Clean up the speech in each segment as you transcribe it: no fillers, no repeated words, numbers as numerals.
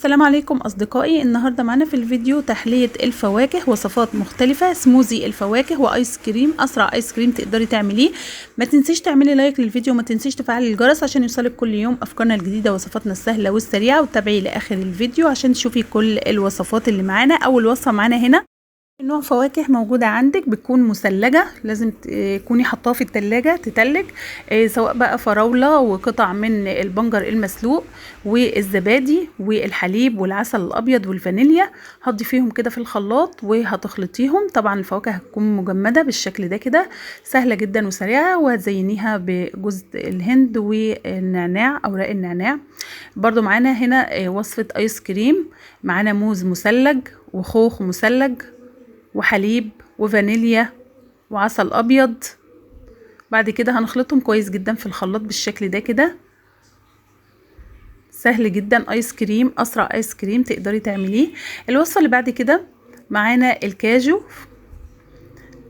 السلام عليكم اصدقائي. النهارده معانا في الفيديو تحليه الفواكه، وصفات مختلفه، سموزي الفواكه وايس كريم، اسرع ايس كريم تقدري تعمليه. ما تنسيش تعملي لايك للفيديو، وما تنسيش تفعلي الجرس عشان يوصلك كل يوم افكارنا الجديده ووصفاتنا السهله والسريعه. وتابعي لاخر الفيديو عشان تشوفي كل الوصفات اللي معانا. اول وصفه معانا هنا نوع فواكه موجودة عندك بتكون مثلجة، لازم تكوني حطاها في التلاجة تتلج، سواء بقى فراولة وقطع من البنجر المسلوق والزبادي والحليب والعسل الأبيض والفانيليا. هتضيفيهم كده في الخلاط وهتخلطيهم. طبعا الفواكه هتكون مجمدة بالشكل ده كده، سهلة جدا وسريعة. وهتزينيها بجوز الهند والنعناع، أوراق النعناع. برضو معانا هنا وصفة آيس كريم، معانا موز مثلج وخوخ مثلج وحليب وفانيليا وعسل ابيض. بعد كده هنخلطهم كويس جدا في الخلاط بالشكل ده كده. سهل جدا، ايس كريم، اسرع ايس كريم تقدري تعمليه. الوصفه اللي بعد كده معانا الكاجو،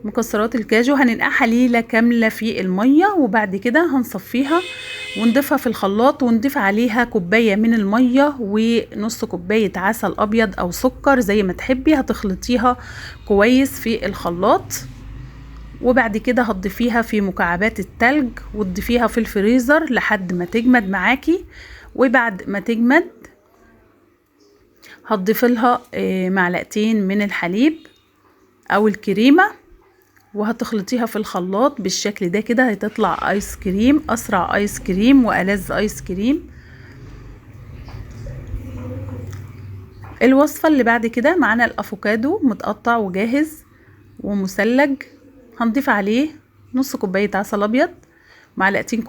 مكسرات الكاجو هننقعها ليله كامله في الميه، وبعد كده هنصفيها ونضيفها في الخلاط، ونضيف عليها كوبايه من الميه ونص كوبايه عسل ابيض او سكر زي ما تحبي. هتخلطيها كويس في الخلاط، وبعد كده هتضيفيها في مكعبات التلج وتضيفيها في الفريزر لحد ما تجمد معاكي. وبعد ما تجمد هتضيفي لها معلقتين من الحليب او الكريمه، وهتخلطيها في الخلاط بالشكل ده كده. هتطلع ايس كريم، اسرع ايس كريم والذ ايس كريم. الوصفة اللي بعد كده معانا الافوكادو متقطع وجاهز ومثلج. هنضيف عليه نص كوباية عسل ابيض، معلقتين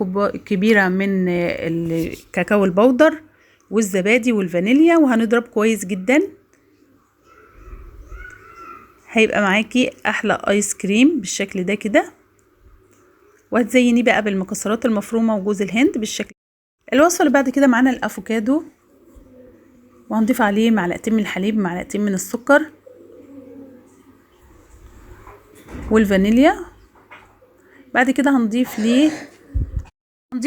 كبيرة من الكاكاو البودر والزبادي والفانيليا، وهنضرب كويس جدا. هيبقى معاكي احلى ايس كريم بالشكل ده كده. وهتزينيه بقى بالمكسرات المفرومه وجوز الهند بالشكل. الوصفه اللي بعد كده معانا الافوكادو، وهنضيف عليه معلقتين من الحليب، معلقتين من السكر والفانيليا. بعد كده هنضيف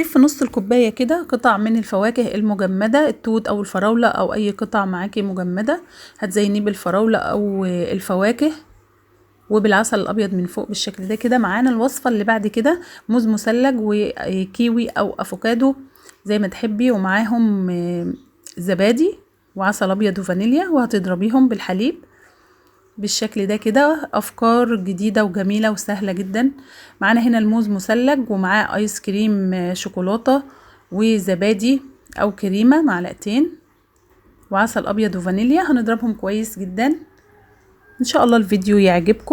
في نص الكوبايه كده قطع من الفواكه المجمده، التوت او الفراوله او اي قطع معاكي مجمده. هتزينيه بالفراوله او الفواكه وبالعسل الابيض من فوق بالشكل ده كده. معانا الوصفه اللي بعد كده موز مثلج وكيوي او افوكادو زي ما تحبي، ومعاهم زبادي وعسل ابيض وفانيليا، وهتضربيهم بالحليب بالشكل ده كده. افكار جديده وجميله وسهله جدا. معانا هنا الموز مثلج ومعاه ايس كريم شوكولاته وزبادي او كريمه معلقتين وعسل ابيض وفانيليا. هنضربهم كويس جدا. ان شاء الله الفيديو يعجبكم.